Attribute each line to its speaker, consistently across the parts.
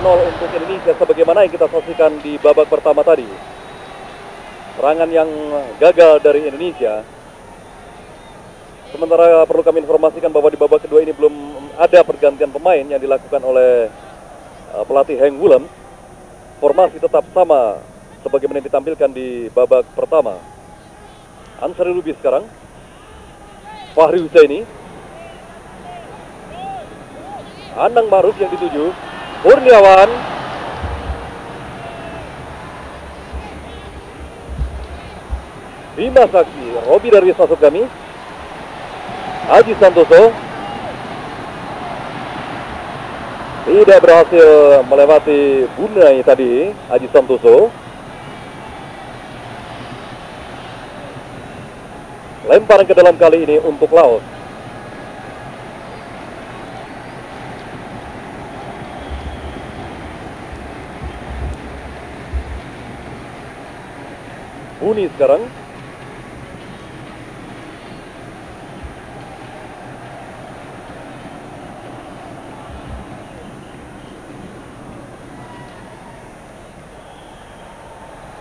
Speaker 1: 2-0 untuk Indonesia sebagaimana yang kita saksikan di babak pertama tadi. Serangan yang gagal dari Indonesia. Sementara perlu kami informasikan bahwa di babak kedua ini belum ada pergantian pemain yang dilakukan oleh pelatih Henk Willem. Formasi tetap sama sebagaimana yang ditampilkan di babak pertama. Ansari Lubis sekarang. Fahri Husaini. Anang Maruf yang dituju. Kurniawan. Bima Sakti. Robi Darwis masuk kami. Aji Santoso. Tidak berhasil melewati Bunai tadi. Aji Santoso. Lemparan ke dalam kali ini untuk Laos. Buni sekarang.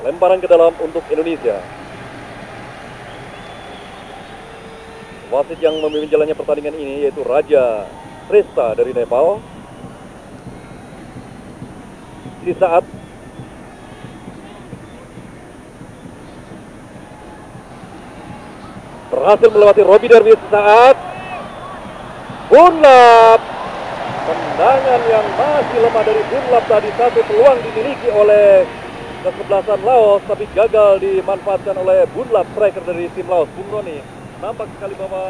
Speaker 1: Lemparan ke dalam untuk Indonesia. Wasit yang memimpin jalannya pertandingan ini yaitu Raja Presta dari Nepal. Sesaat berhasil melewati Robi Darwis sesaat. Bunlap. Tendangan yang masih lemah dari Bunlap tadi. Satu peluang dimiliki oleh kesebelasan Laos tapi gagal dimanfaatkan oleh Bunlap, striker dari tim Laos. Bung Roni, nampak sekali bahwa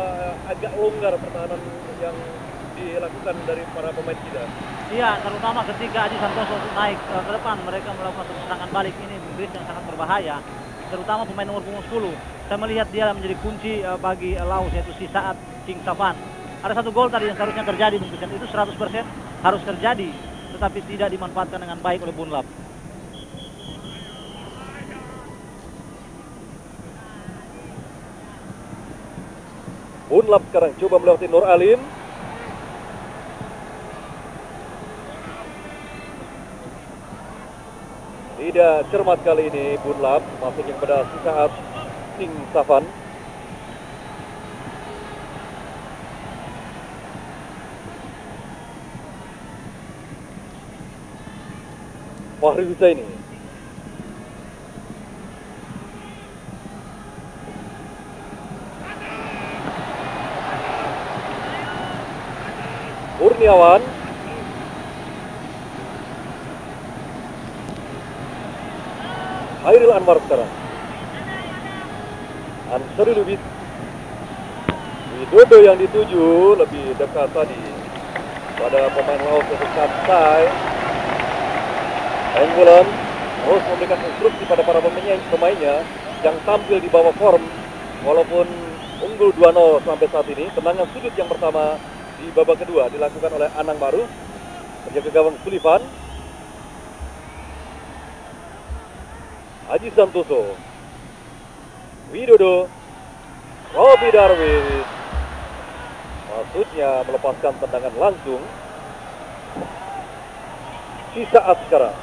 Speaker 1: agak longgar pertahanan yang dilakukan dari para pemain kita.
Speaker 2: Iya, terutama ketika Aji Santoso naik ke depan, mereka melakukan serangan balik ini yang sangat berbahaya. Terutama pemain nomor punggung 10. Saya melihat dia menjadi kunci bagi Laos, yaitu si Saat King Savan. Ada satu gol tadi yang seharusnya terjadi, Bung Christian. Itu 100% harus terjadi, tetapi tidak dimanfaatkan dengan baik oleh Bunlap.
Speaker 1: Bunlap sekarang coba melewati Nur Alim. Tidak cermat kali ini Bunlap, masuknya kepada Saat King Savan. Fahri Husaini. Kurniawan. Hairil Anwar sekarang. Ansari Lubis. Widodo yang dituju lebih dekat tadi pada pemain Laos yaitu Kansai. Henk Willem harus memberikan instruksi pada para pemainnya yang tampil di bawah form walaupun unggul 2-0 sampai saat ini. Tendangan sudut yang pertama di babak kedua dilakukan oleh Anang Maruf, penjaga gawang Sullivan. Aji Santoso, Widodo, Robi Darwis. Maksudnya melepaskan tendangan langsung. Sesaat sekarang.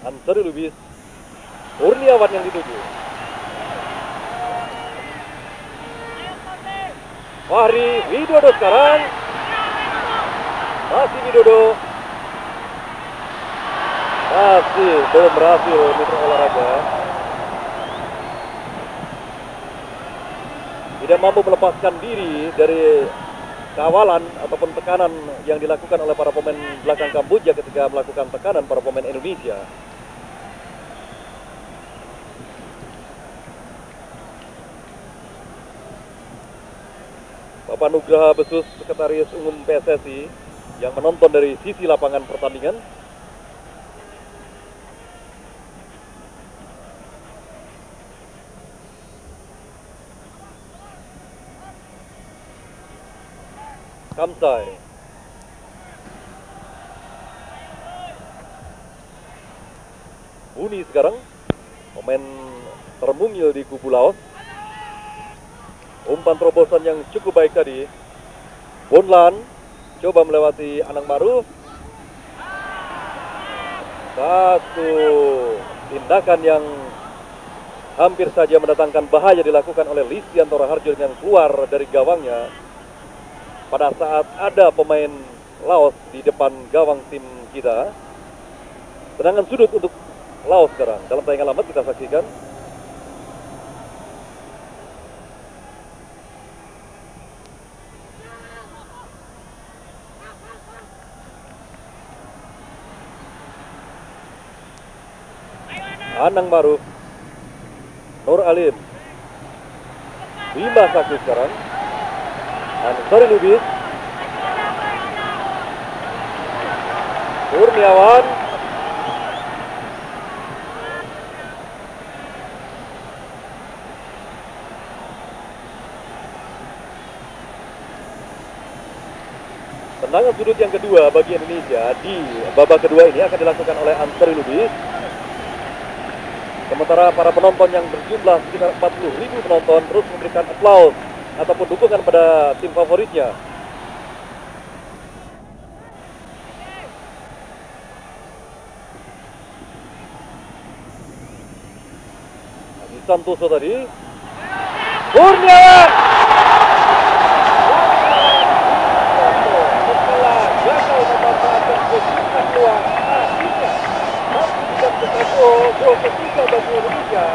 Speaker 1: Ansari Lubis. Kurniawan yang dituju. Fahri Widodo sekarang. Masih Widodo. Masih belum berhasil mitra olahraga. Tidak mampu melepaskan diri dari kawalan ataupun tekanan yang dilakukan oleh para pemain belakang Kamboja ketika melakukan tekanan para pemain Indonesia. Bapak Nugraha Besus, Sekretaris Umum PSSI yang menonton dari sisi lapangan pertandingan. Kamsai. Buni sekarang, pemain termungil di kubu Laos. Umpan terobosan yang cukup baik tadi. Bonlan coba melewati Anang Maruf. Satu tindakan yang hampir saja mendatangkan bahaya dilakukan oleh Listianto Raharjo dengan keluar dari gawangnya pada saat ada pemain Laos di depan gawang tim kita. Tendangan sudut untuk Laos sekarang. Dalam tayangan lama kita saksikan. Anang Maruf, Nur Alim, Bima Sakti sekarang, Ansari Lubis, Kurniawan, tendangan sudut yang kedua bagi Indonesia di babak kedua ini akan dilakukan oleh Ansari Lubis. Sementara para penonton yang berjumlah sekitar 40.000 penonton terus memberikan aplaus ataupun dukungan pada tim favoritnya. Adi Santoso tadi. Kurniawan! Setelah gagal memanfaatkan posisi peluang akhirnya gol ketiga bagi Indonesia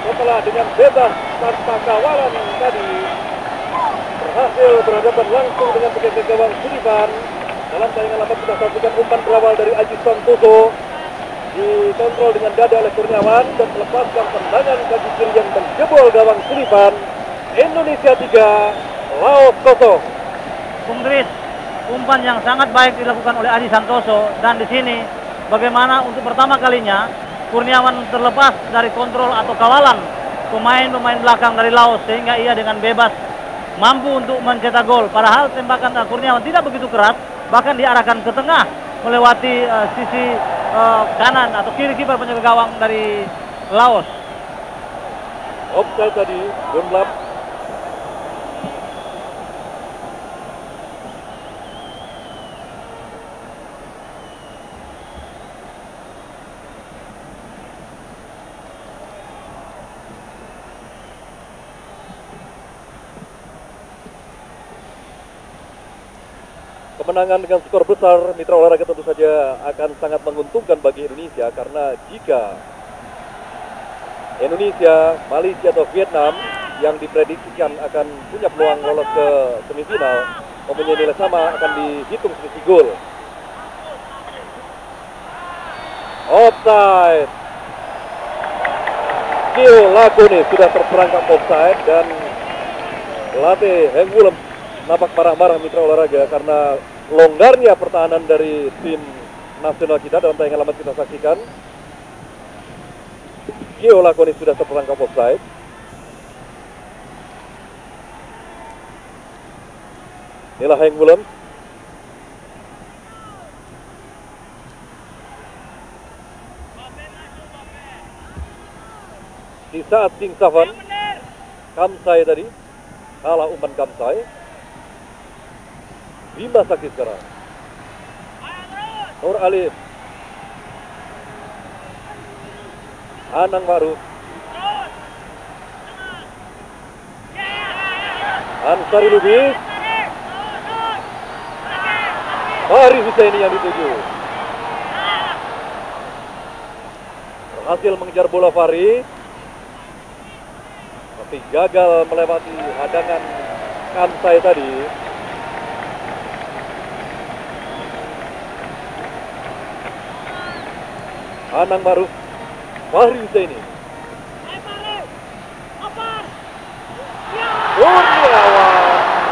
Speaker 1: setelah dengan bebas tanpa kawalan tadi berhasil berhadapan langsung dengan penjaga gawang Sullivan. Dalam tayangan lama kita saksikan umpan berawal dari Aji Santoso, dikontrol dengan dada oleh Kurniawan dan melepaskan tendangan kaki kiri yang menjebol gawang Sullivan. Indonesia 3, Laos 0.
Speaker 2: Bung Dris, umpan yang sangat baik dilakukan oleh Aji Santoso, dan di sini bagaimana untuk pertama kalinya Kurniawan terlepas dari kontrol atau kawalan pemain-pemain belakang dari Laos sehingga ia dengan bebas mampu untuk mencetak gol. Padahal tembakan Kurniawan tidak begitu keras, bahkan diarahkan ke tengah melewati sisi kanan atau kiri kiper penjaga gawang dari Laos.
Speaker 1: Offside tadi, Dunlap. Kemenangan dengan skor besar mitra olahraga tentu saja akan sangat menguntungkan bagi Indonesia, karena jika Indonesia, Malaysia atau Vietnam yang diprediksikan akan punya peluang lolos ke semifinal mempunyai nilai sama akan dihitung selisih gol. Offside. Gio Lakone sudah terperangkap offside dan pelatih Heng Willem nampak marah-marah mitra olahraga karena longgarnya pertahanan dari tim nasional kita. Dalam tayangan lama kita saksikan Gio Lakone sudah terperangkap offside. Inilah Heng Willem. Di saat Sing Savan, Kamsai tadi kalah umpan Kamsai. Bima Sakti sekarang. Nur Alim, Anang Maruf, Ansari Lubis, Fahri Husaini yang dituju. Berhasil mengejar bola Fahri, tapi gagal melewati hadangan Kamsai tadi. Anang Maruf, Fahri Husaini, Kurniawan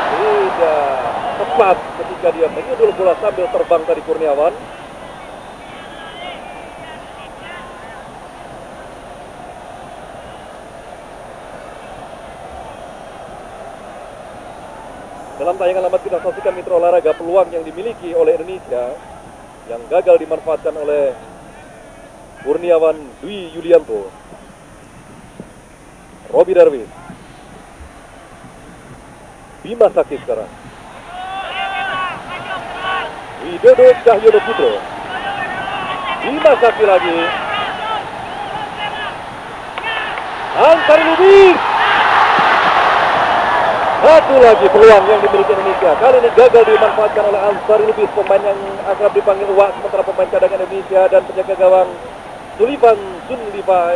Speaker 1: tidak tepat ketika dia menyundul bola sambil terbang tadi Kurniawan. Dalam tayangan lama kita saksikan mitra olahraga peluang yang dimiliki oleh Indonesia yang gagal dimanfaatkan oleh Kurniawan Dwi Yulianto, Robi Darwis, Bima Sakti sekarang, Widodo Cahyono Putro, Bima Sakti lagi, Ansari Lubis. Satu lagi peluang yang dimiliki Indonesia. Kali ini gagal dimanfaatkan oleh Ansari Lubis, pemain yang akrab dipanggil Wak, sementara pemain cadangan Indonesia dan penjaga gawang Sullivan Sun Levi.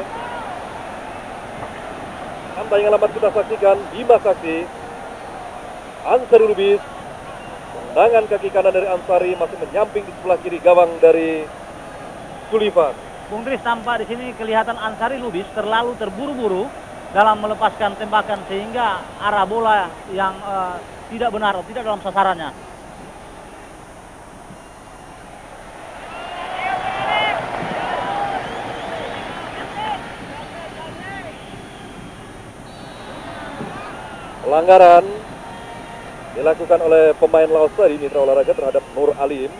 Speaker 1: Anda yang lama kita saksikan, Bima Sakti, Ansari Lubis, tendangan kaki kanan dari Ansari masih menyamping di sebelah kiri gawang dari Sullivan.
Speaker 2: Bung Dris, tampak di sini kelihatan Ansari Lubis terlalu terburu-buru dalam melepaskan tembakan sehingga arah bola yang tidak benar, tidak dalam sasarannya.
Speaker 1: Pelanggaran dilakukan oleh pemain Laos tadi, mitra olahraga, terhadap Nur Alim.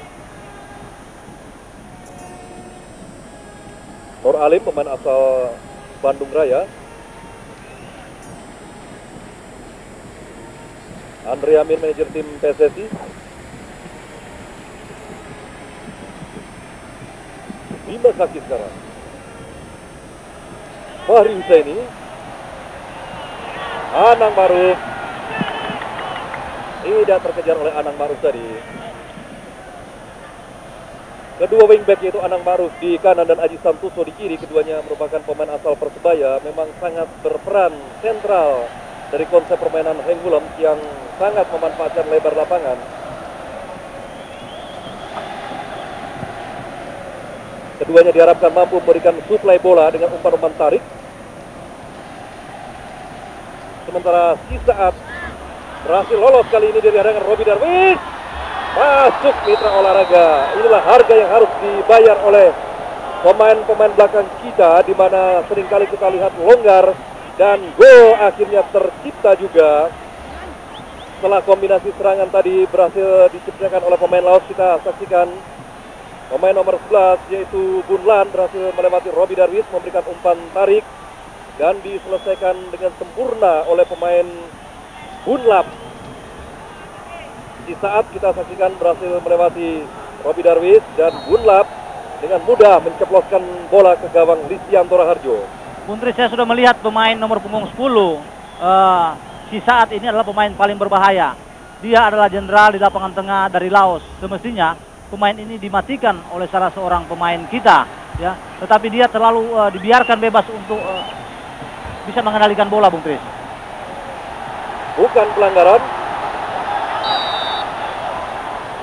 Speaker 1: Nur Alim, pemain asal Bandung Raya. Andre Amin, manajer tim PSSI. Bima Sakti sekarang. Fahri Husaini, Anang Maruf. Tidak terkejar oleh Anang Maruf tadi. Kedua wingback yaitu Anang Maruf di kanan dan Aji Santoso di kiri, keduanya merupakan pemain asal Persebaya, memang sangat berperan sentral dari konsep permainan Heng Hulem yang sangat memanfaatkan lebar lapangan. Keduanya diharapkan mampu memberikan suplai bola dengan umpan-umpan tarik. Sementara Sisaat berhasil lolos kali ini dari hadangan Robi Darwis. Masuk, mitra olahraga. Inilah harga yang harus dibayar oleh pemain-pemain belakang kita, di mana seringkali kita lihat longgar dan gol akhirnya tercipta juga. Setelah kombinasi serangan tadi berhasil diciptakan oleh pemain Laos, kita saksikan pemain nomor 11 yaitu Bunlan berhasil melewati Robi Darwis, memberikan umpan tarik dan diselesaikan dengan sempurna oleh pemain Bunlap. Di saat kita saksikan berhasil melewati Robi Darwis dan Bunlap dengan mudah menceploskan bola ke gawang Listianto Raharjo.
Speaker 2: Bung Dris, saya sudah melihat pemain nomor punggung 10. Sisaat ini adalah pemain paling berbahaya. Dia adalah jenderal di lapangan tengah dari Laos. Semestinya pemain ini dimatikan oleh salah seorang pemain kita, ya. Tetapi dia terlalu dibiarkan bebas untuk bisa mengendalikan bola, Bung Dris.
Speaker 1: Bukan pelanggaran.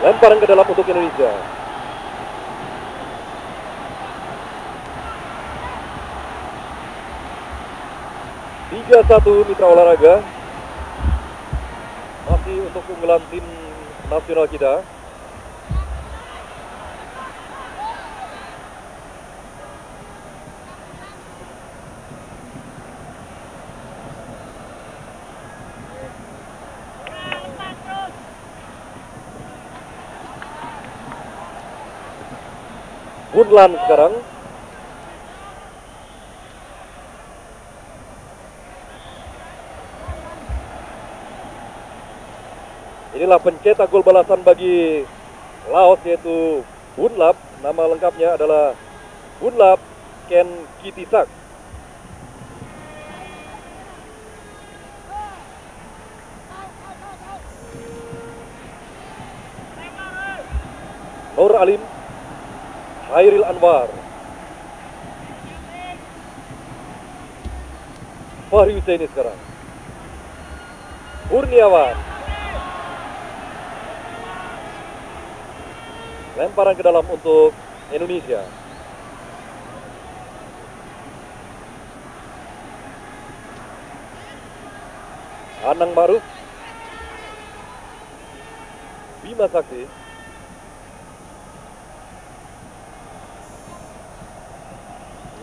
Speaker 1: Lemparan ke dalam untuk Indonesia. Tiga 1 mitra olahraga. Masih untuk keunggulan tim nasional kita. Bunlan sekarang. Inilah pencetak gol balasan bagi Laos yaitu Bunlap. Nama lengkapnya adalah Bunlap Ken Kitisak. Nur Alim, Khairil Anwar, Fahri Husaini sekarang, Kurniawan, lemparan ke dalam untuk Indonesia. Anang Maruf, Bima Sakti,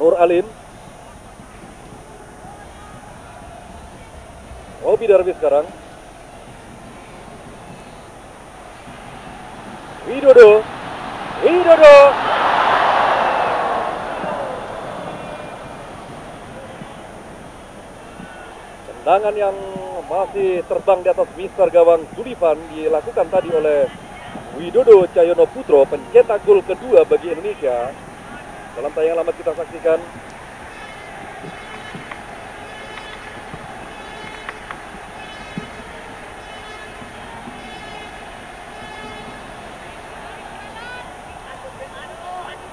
Speaker 1: Nur Alim, Robi Darwis sekarang, Widodo, Tendangan yang masih terbang di atas mister gawang Sullivan dilakukan tadi oleh Widodo Cahyono Putro, pencetak gol kedua bagi Indonesia. Dalam tayangan lama kita saksikan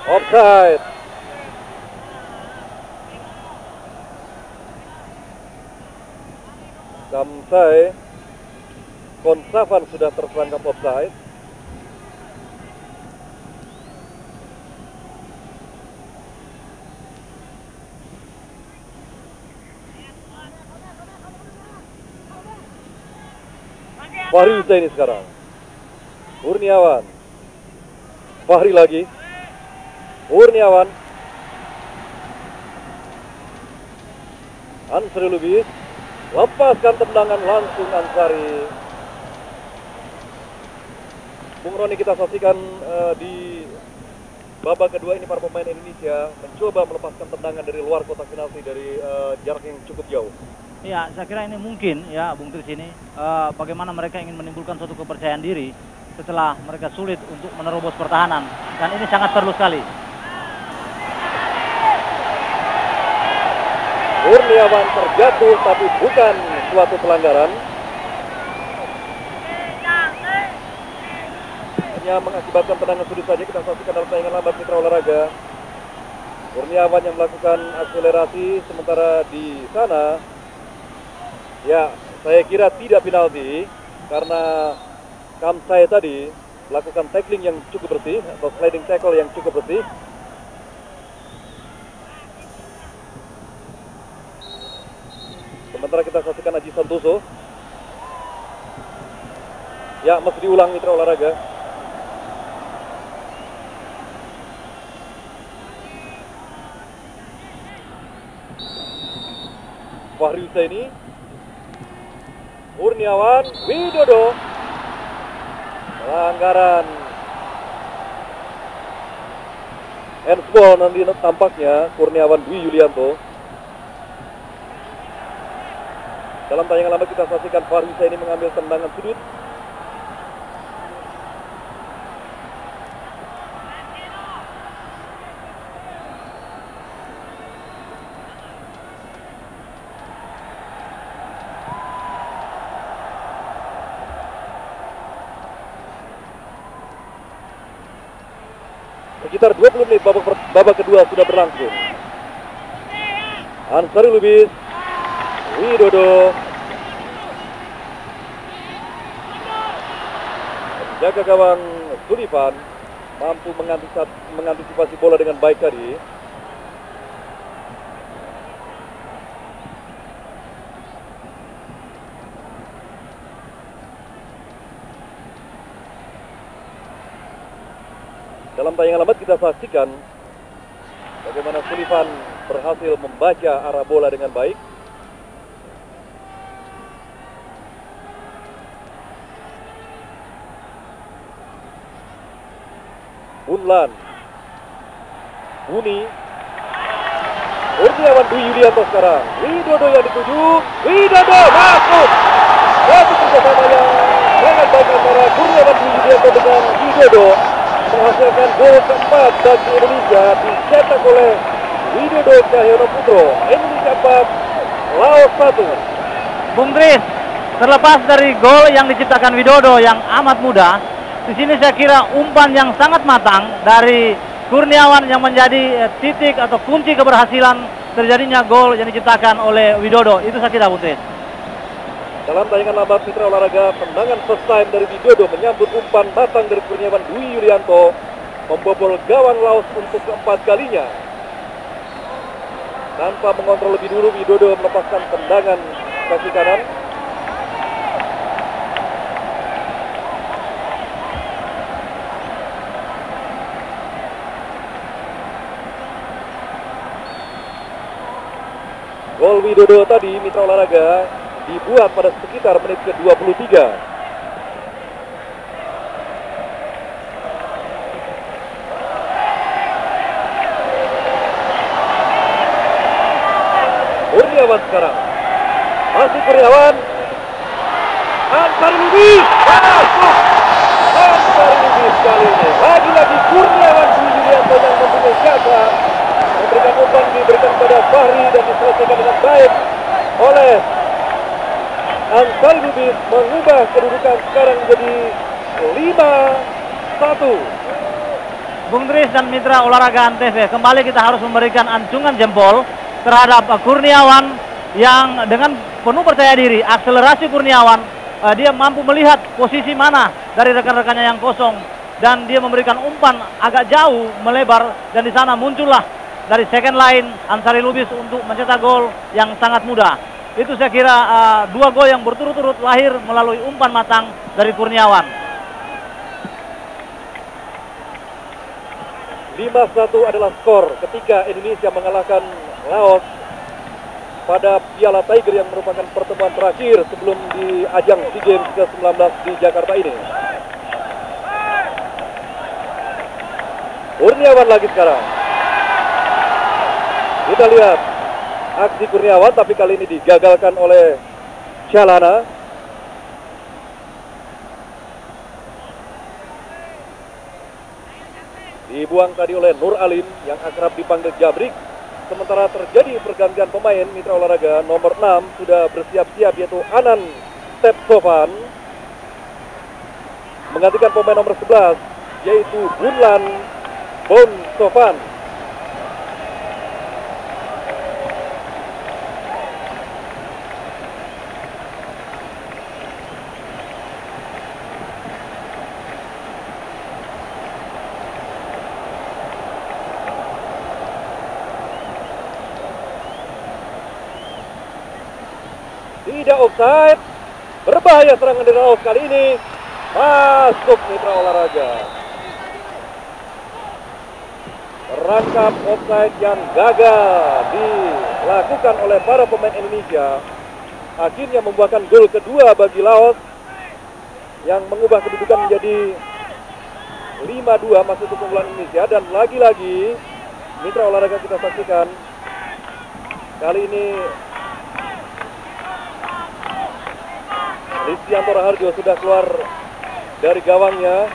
Speaker 1: offside. Kamsai Konsavan sudah terperangkap offside. Fahri Husaini sekarang. Kurniawan. Fahri lagi. Kurniawan. Ansari Lubis. Lepaskan tendangan langsung Ansari. Bung Roni, kita saksikan di babak kedua ini para pemain Indonesia mencoba melepaskan tendangan dari luar kotak penalti dari jarak yang cukup jauh.
Speaker 2: Ya, saya kira ini mungkin ya Bung Tris ini bagaimana mereka ingin menimbulkan suatu kepercayaan diri setelah mereka sulit untuk menerobos pertahanan, dan ini sangat perlu sekali.
Speaker 1: Kurniawan terjatuh tapi bukan suatu pelanggaran. Hanya mengakibatkan tendangan sudut saja. Kita saksikan dalam tayangan lambat Mitra Olahraga. Kurniawan yang melakukan akselerasi, sementara di sana ya saya kira tidak penalti karena Kamsai tadi melakukan tackling yang cukup bersih atau sliding tackle yang cukup bersih. Sementara kita saksikan Aji Santoso. Ya, masih diulang Mitra Olahraga. Fahri Husaini. Kurniawan, Widodo. Pelanggaran. Handsball nanti tampaknya Kurniawan Dwi Yulianto. Dalam tayangan lama kita saksikan Fahri Husaini mengambil tendangan sudut. Sekitar 20 menit babak kedua sudah berlangsung. Ansari Lubis, Widodo, penjaga gawang Sullivan mampu mengantisipasi bola dengan baik tadi. Dalam tayangan lambat kita saksikan bagaimana Sullivan berhasil membaca arah bola dengan baik. Bunlan, Buni, Kurniawan Dwi Yulianto sekarang. Widodo yang dituju, Widodo masuk. Satu kerjasama yang sangat baik antara Kurniawan Dwi Yulianto dengan Widodo menghasilkan gol keempat bagi Indonesia, dicetak oleh Widodo Cahyono Putro. Indonesia 4, Laos 1.
Speaker 2: Bung Tris, terlepas dari gol yang diciptakan Widodo yang amat mudah, di sini saya kira umpan yang sangat matang dari Kurniawan yang menjadi titik atau kunci keberhasilan terjadinya gol yang diciptakan oleh Widodo. Itu saya kira, Bung Tris.
Speaker 1: Dalam tayangan lambat Mitra Olahraga, tendangan first time dari Widodo menyambut umpan matang dari Kurniawan Dwi Yulianto, membobol gawang Laos untuk keempat kalinya. Tanpa mengontrol lebih dulu, Widodo melepaskan tendangan kaki kanan. Gol Widodo tadi Mitra Olahraga dibuat pada sekitar menit ke-23. Kurniawan sekarang Masih Kurniawan. Ansari Lubis. Masuk. Ansari Lubis kali ini. Lagi-lagi Kurniawan Yulianto yang mempunyai jasa. Memberikan umpan, diberikan kepada Fahri dan diselesaikan dengan baik oleh Ansari Lubis, mengubah kedudukan sekarang menjadi 5-1.
Speaker 2: Bung Dris dan mitra olahraga Antv, kembali kita harus memberikan acungan jempol terhadap Kurniawan yang dengan penuh percaya diri, akselerasi Kurniawan, dia mampu melihat posisi mana dari rekan-rekannya yang kosong dan dia memberikan umpan agak jauh melebar dan di sana muncullah dari second line Ansari Lubis untuk mencetak gol yang sangat mudah. Itu saya kira 2 gol yang berturut-turut lahir melalui umpan matang dari Kurniawan.
Speaker 1: 5-1 adalah skor ketika Indonesia mengalahkan Laos pada Piala Tiger yang merupakan pertemuan terakhir sebelum di ajang SEA Games ke-19 di Jakarta ini. Kurniawan lagi sekarang. Kita lihat aksi Kurniawan, tapi kali ini digagalkan oleh Chalana. Dibuang tadi oleh Nur Alim yang akrab dipanggil Jabrik. Sementara terjadi pergantian pemain, mitra olahraga nomor 6 sudah bersiap-siap, yaitu Anan Tepsovan menggantikan pemain nomor 11 yaitu Bunlan Bonsovan. Tidak offside. Berbahaya serangan dari Laos kali ini. Masuk mitra olahraga. Rangkap offside yang gagal dilakukan oleh para pemain Indonesia akhirnya membuahkan gol kedua bagi Laos yang mengubah kedudukan menjadi 5-2 masuk ke keunggulan Indonesia. Dan lagi-lagi mitra olahraga kita saksikan kali ini Ristianto Raharjo sudah keluar dari gawangnya.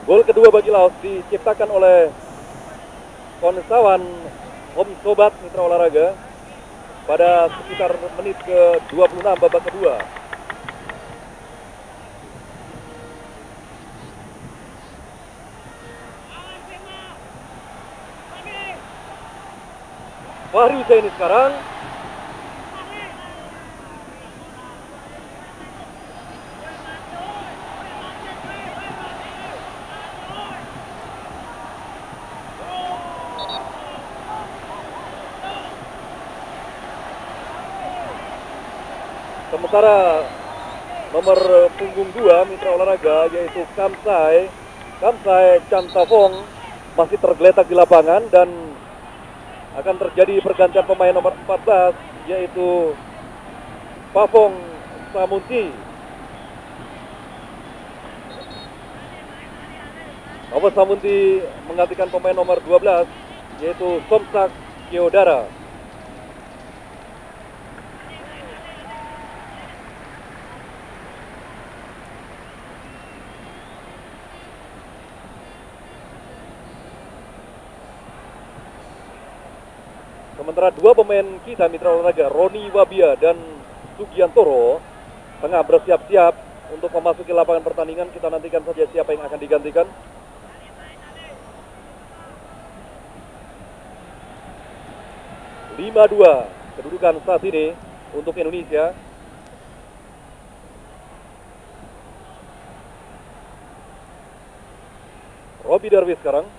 Speaker 1: Gol kedua bagi Laos diciptakan oleh Konsawan Homsobat mitra olahraga pada sekitar menit ke-26 babak kedua. Fahri Husaini sekarang. Sementara nomor punggung 2 mitra olahraga yaitu Kamsai Chantavong masih tergeletak di lapangan dan akan terjadi pergantian pemain nomor 14 yaitu Pavong Samunti. Pavong Samunti menggantikan pemain nomor 12 yaitu Somsak Kyodara. Sementara 2 pemain kita mitra olahraga Roni Wabia dan Sugiantoro tengah bersiap-siap untuk memasuki lapangan pertandingan. Kita nantikan saja siapa yang akan digantikan. (5-2) kedudukan saat ini untuk Indonesia. Robi Darwis sekarang.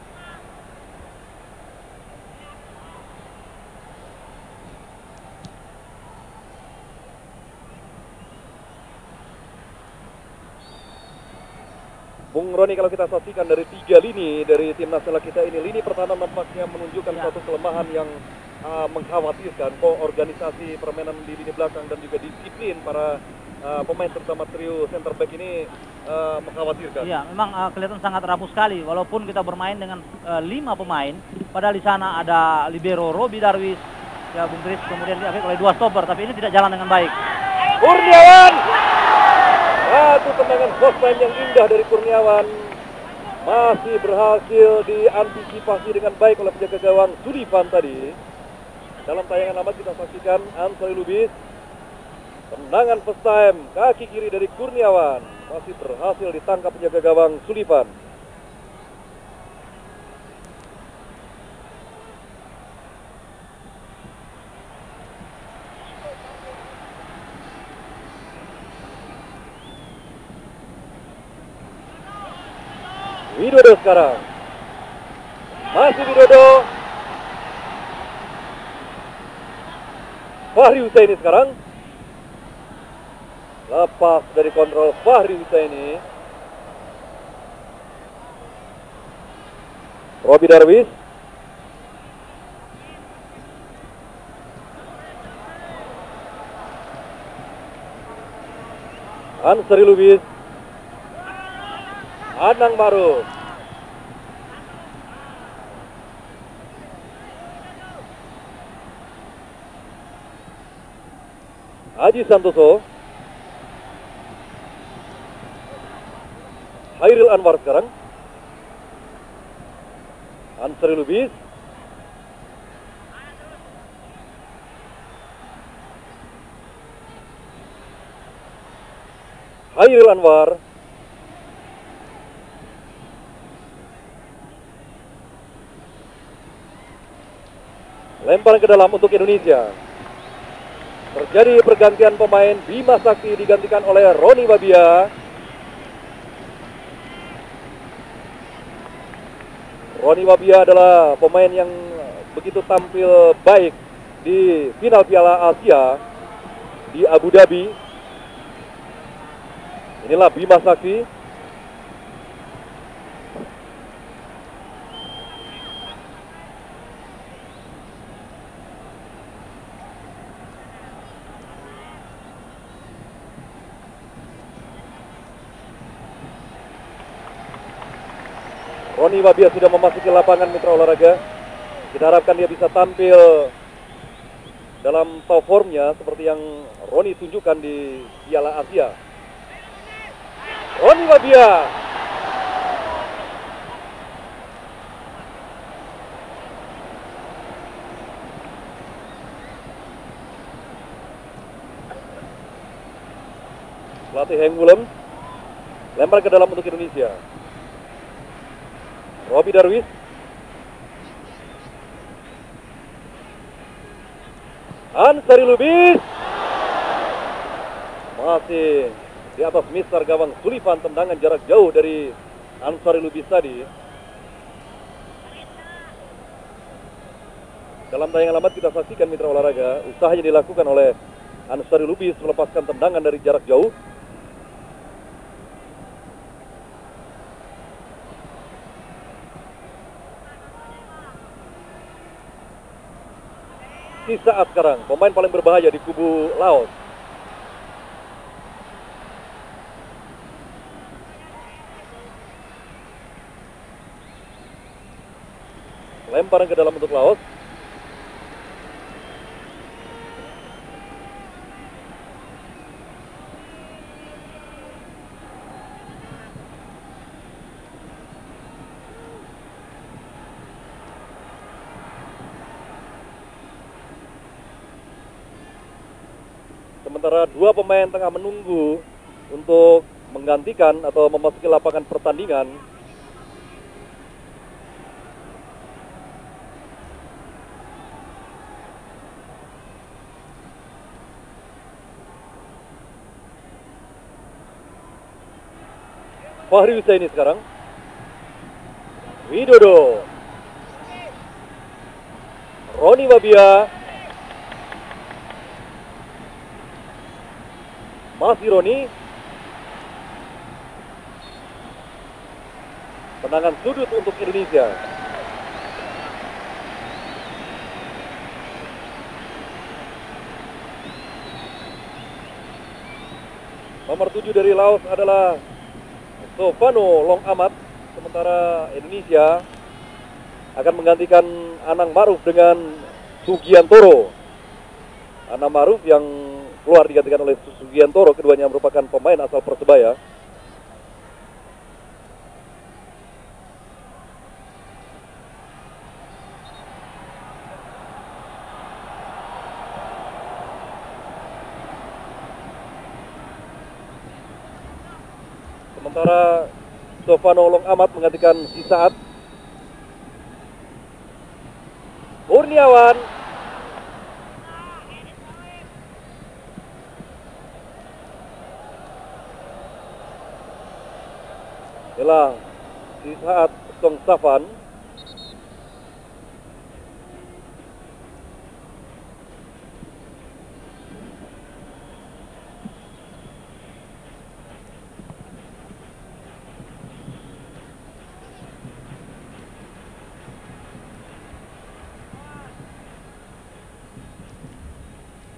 Speaker 1: Bung Roni, kalau kita saksikan dari 3 lini dari tim nasional kita ini, lini pertahanan nampaknya menunjukkan satu kelemahan yang mengkhawatirkan organisasi permainan di lini belakang dan juga disiplin para pemain terutama trio center back ini mengkhawatirkan.
Speaker 2: Iya, memang kelihatan sangat rapuh sekali walaupun kita bermain dengan 5 pemain, padahal di sana ada libero Robi Darwis, ya Bung Tris, kemudian diapit oleh 2 stopper, tapi ini tidak jalan dengan baik.
Speaker 1: Kurniawan, satu tendangan cross line yang indah dari Kurniawan, masih berhasil diantisipasi dengan baik oleh penjaga gawang Sullivan tadi. Dalam tayangan amat kita saksikan Ansari Lubis, tendangan first time kaki kiri dari Kurniawan masih berhasil ditangkap penjaga gawang Sullivan. Widodo sekarang, masih Widodo, Fahri Husaini sekarang, lepas dari kontrol Fahri Husaini. Robi Darwis, Ansari Lubis, Anang Maruf, Aji Santoso, Hairil Anwar sekarang, Ansari Lubis, Hairil Anwar, lempar ke dalam untuk Indonesia. Terjadi pergantian pemain, Bima Sakti digantikan oleh Roni Wabia. Roni Wabia adalah pemain yang begitu tampil baik di final Piala Asia di Abu Dhabi. Inilah Bima Sakti. Roni Wabia sudah memasuki lapangan mitra olahraga. Kita harapkan dia bisa tampil dalam top formnya seperti yang Roni tunjukkan di Piala Asia. Roni Wabia, pelatih Heng Wulem, lempar ke dalam untuk Indonesia. Robi Darwis, Ansari Lubis, masih di atas mister gawang Sullivan, tendangan jarak jauh dari Ansari Lubis tadi. Dalam tayangan amat kita saksikan mitra olahraga, usahanya dilakukan oleh Ansari Lubis melepaskan tendangan dari jarak jauh. Di saat sekarang, pemain paling berbahaya di kubu Laos. Lemparan ke dalam untuk Laos. Sementara 2 pemain tengah menunggu untuk menggantikan atau memasuki lapangan pertandingan. Fahri Husaini sekarang. Widodo, Roni Wabia, masih Roni. Tendangan sudut untuk Indonesia. Nomor 7 dari Laos adalah Sofano Long Amat. Sementara Indonesia akan menggantikan Anang Maruf dengan Sugiantoro. Anang Maruf yang keluar digantikan oleh Sugiantoro. Keduanya merupakan pemain asal Persebaya. Sementara Sofano Long Amat menggantikan Sisaat. Kurniawan. Inilah Sisaat Song Safan.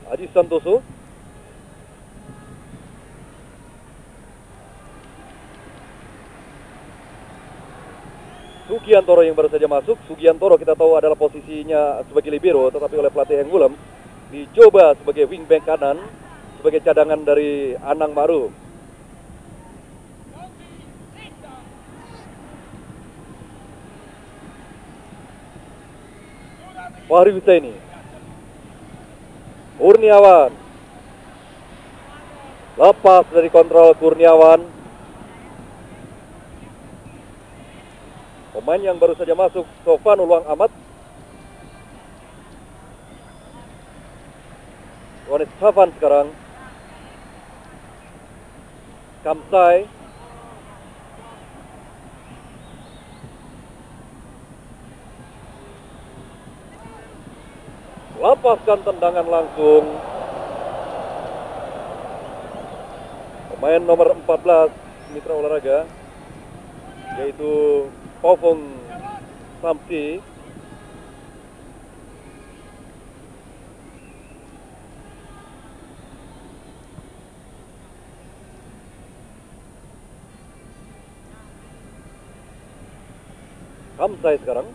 Speaker 1: Aji Santoso. Sugiantoro yang baru saja masuk. Sugiantoro kita tahu adalah posisinya sebagai libero, tetapi oleh pelatih Heng Willem dicoba sebagai wingback kanan, sebagai cadangan dari Anang Maruf. Fahri Husaini. Kurniawan. Lepas dari kontrol Kurniawan. Pemain yang baru saja masuk, Sofan Long Amat. Yohanes Safan sekarang. Kamsai. Lepaskan tendangan langsung. Pemain nomor 14 mitra olahraga, yaitu Povong Samsi. Kamsai sekarang.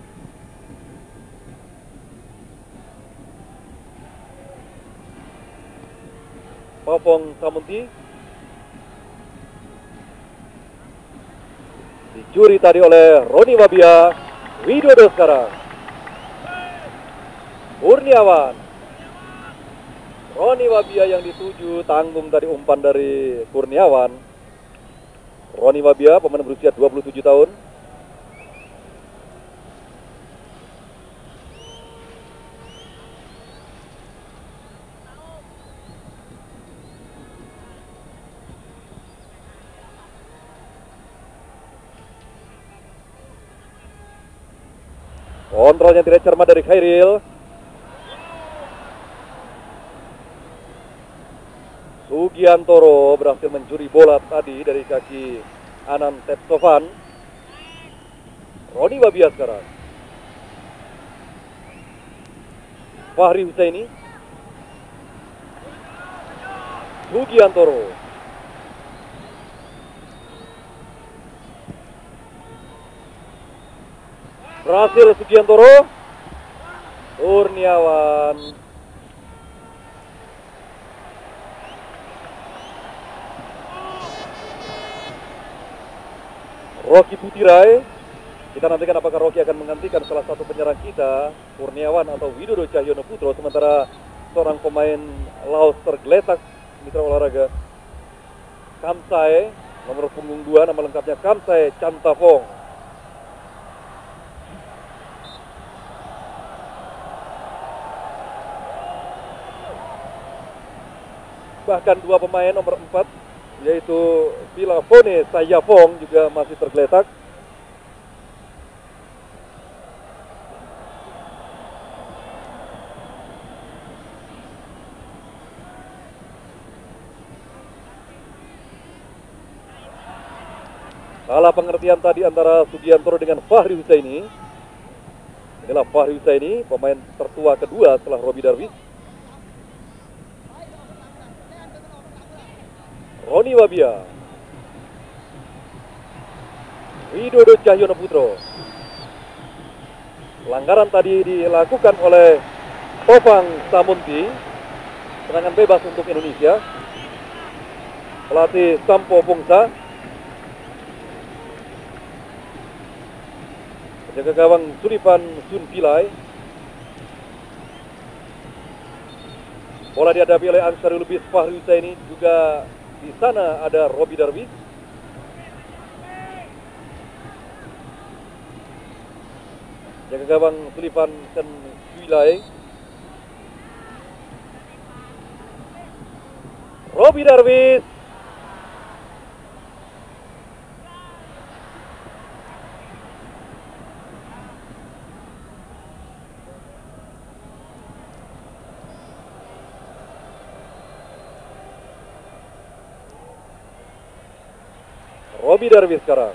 Speaker 1: Povong Samunti. Dicuri tadi oleh Roni Wabia. Widodo sekarang. Kurniawan. Roni Wabia yang dituju, tanggung tadi umpan dari Kurniawan. Roni Wabia pemain berusia 27 tahun. Kontrolnya tidak cermat dari Khairil. Sugiantoro berhasil mencuri bola tadi dari kaki Anam Tepsovan. Roni Wabia sekarang. Fahri Husaini. Sugiantoro. Berhasil Sugiantoro. Kurniawan. Rocky Putirai. Kita nantikan apakah Rocky akan menggantikan salah satu penyerang kita, Kurniawan atau Widodo Cahyono Putro. Sementara seorang pemain Laos tergeletak mitra olahraga. Kamsai, nomor punggung 2, nama lengkapnya Kamsai Chantavong. Bahkan dua pemain nomor 4, yaitu Bilafone Sayafong juga masih tergeletak. Salah pengertian tadi antara Sugiantoro dengan Fahri Husaini. Inilah Fahri Husaini, pemain tertua kedua setelah Robi Darwis. Roni Wabia, Widodo Cahyono Putro. Pelanggaran tadi dilakukan oleh Tovang Samunti. Serangan bebas untuk Indonesia. Pelatih Sampo Pungsa. Penjaga gawang Sullivan Sunpilai. Bola dihadapi oleh Ansarul Lubis Fahri Husaini. Juga di sana ada Robi Darwis. Penjaga gawang Sullivan Sunpilai. Robi Darwis. Robi Darwis sekarang.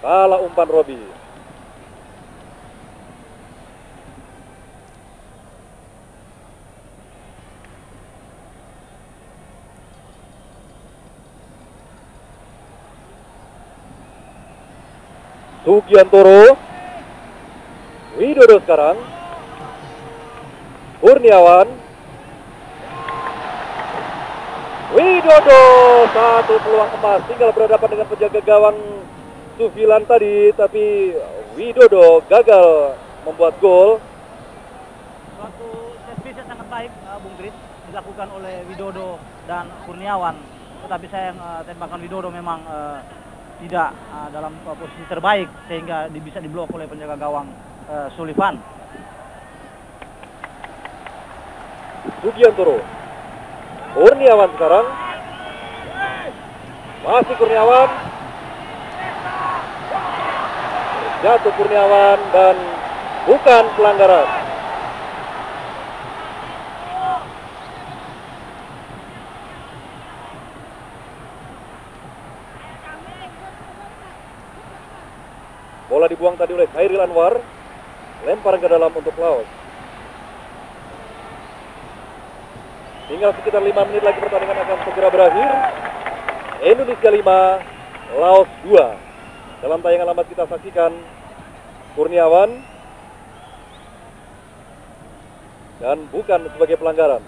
Speaker 1: Salah umpan Robi. Sugiantoro. Widodo sekarang. Kurniawan. Widodo, satu peluang emas, tinggal berhadapan dengan penjaga gawang Sufilan tadi, tapi Widodo gagal membuat gol.
Speaker 2: Suatu set piece yang sangat baik, Bung Grit, dilakukan oleh Widodo dan Kurniawan. Tetapi sayang tembakan Widodo memang tidak dalam posisi terbaik sehingga bisa diblok oleh penjaga gawang Sullivan.
Speaker 1: Sugiantoro. Kurniawan sekarang. Masih Kurniawan. Jatuh Kurniawan dan bukan pelanggaran. Bola dibuang tadi oleh Khairil Anwar. Lempar ke dalam untuk Laos. Tinggal sekitar 5 menit lagi pertandingan akan segera berakhir. Indonesia 5, Laos 2. Dalam tayangan amat kita saksikan Kurniawan. Dan bukan sebagai pelanggaran.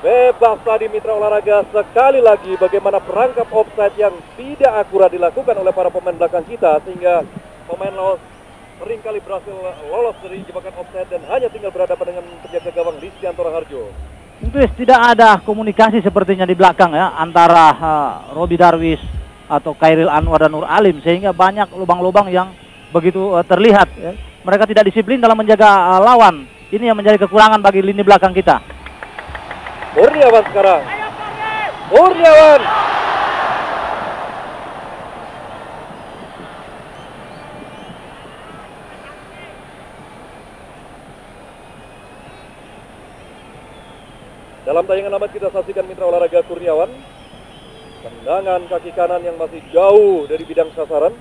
Speaker 1: Bebas tadi mitra olahraga, sekali lagi bagaimana perangkap offside yang tidak akurat dilakukan oleh para pemain belakang kita sehingga pemain Laos seringkali berhasil lolos dari jebakan offside dan hanya tinggal berhadapan dengan penjaga gawang Rizkyantoro Harjo.
Speaker 2: Terus tidak ada komunikasi sepertinya di belakang ya antara Robi Darwis atau Khairil Anwar dan Nur Alim sehingga banyak lubang-lubang yang begitu terlihat ya. Mereka tidak disiplin dalam menjaga lawan. Ini yang menjadi kekurangan bagi lini belakang kita.
Speaker 1: Kurniawan sekarang. Kurniawan. Dalam tayangan amat kita saksikan mitra olahraga Kurniawan. Tendangan kaki kanan yang masih jauh dari bidang sasaran.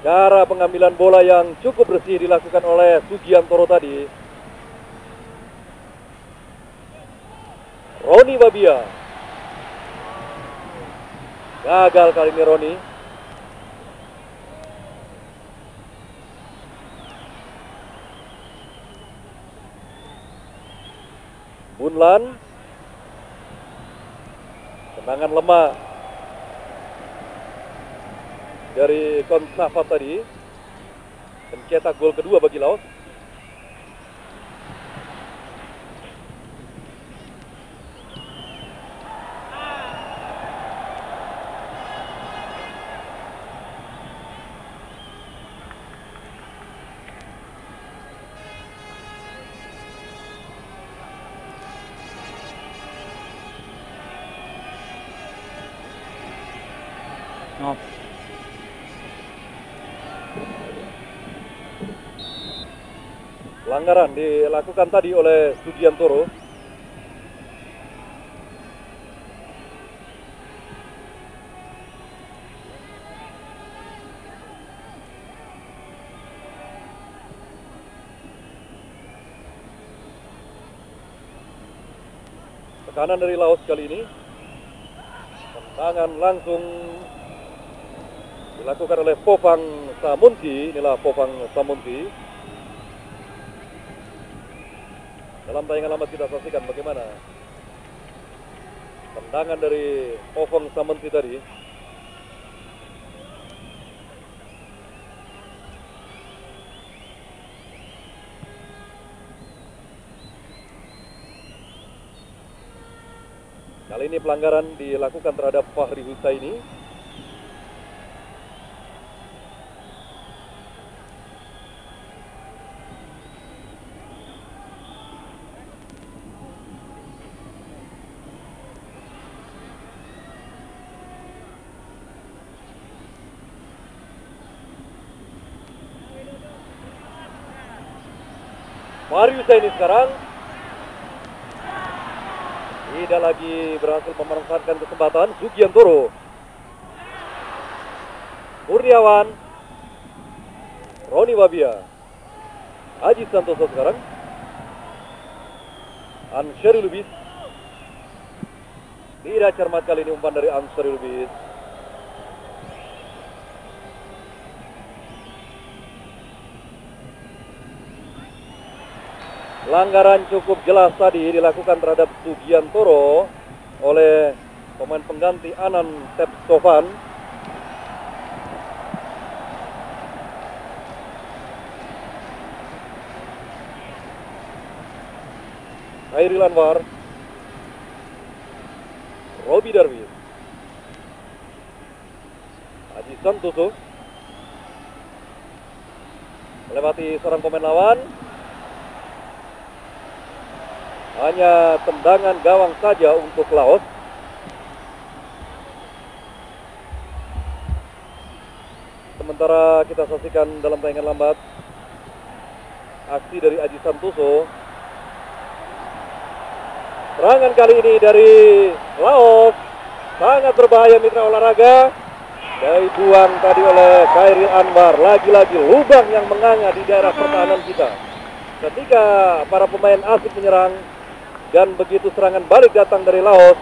Speaker 1: Cara pengambilan bola yang cukup bersih dilakukan oleh Sugiantoro tadi. Roni Wabia. Gagal kali ini Roni. Bunlan. Tendangan lemah dari Konsafat tadi. Mencetak gol kedua bagi Laos. Pelanggaran dilakukan tadi oleh Sugiantoro. Tekanan dari Laos kali ini. Tendangan langsung dilakukan oleh Popang Samunti. Inilah Popang Samunti. Dalam tayangan lama kita saksikan bagaimana tendangan dari Popang Samunti tadi. Kali ini pelanggaran dilakukan terhadap Fahri Husaini. Fahri Husaini sekarang tidak lagi berhasil memanfaatkan kesempatan. Sugiantoro, Kurniawan, Roni Wabia, Aji Santoso sekarang, Ansari Lubis. Tidak cermat kali ini umpan dari Ansari Lubis. Pelanggaran cukup jelas tadi dilakukan terhadap Sugiantoro oleh pemain pengganti Anan Tepsovan. Khairil Anwar, Robi Darwis, Aji Santoso melewati seorang pemain lawan. Hanya tendangan gawang saja untuk Laos. Sementara kita saksikan dalam tayangan lambat aksi dari Aji Santoso. Serangan kali ini dari Laos sangat berbahaya mitra olahraga. Dibuang tadi oleh Khairil Anwar. Lagi-lagi lubang yang menganga di daerah pertahanan kita. Ketika para pemain asing menyerang dan begitu serangan balik datang dari Laos,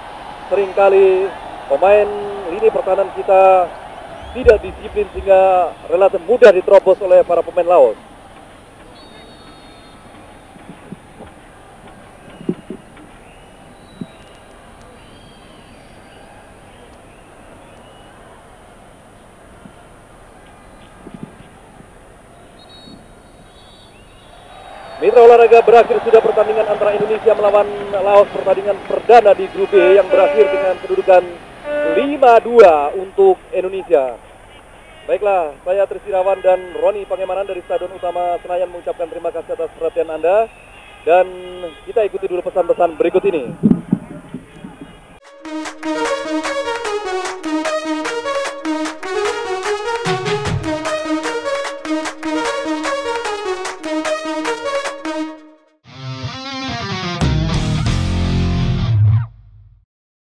Speaker 1: seringkali pemain lini pertahanan kita tidak disiplin sehingga relatif mudah diterobos oleh para pemain Laos. Mitra olahraga, berakhir sudah pertandingan antara Indonesia melawan Laos, pertandingan perdana di grup B yang berakhir dengan kedudukan 5-2 untuk Indonesia. Baiklah, saya Trisirawan dan Roni Pangemanan dari Stadion Utama Senayan mengucapkan terima kasih atas perhatian Anda. Dan kita ikuti dulu pesan-pesan berikut ini.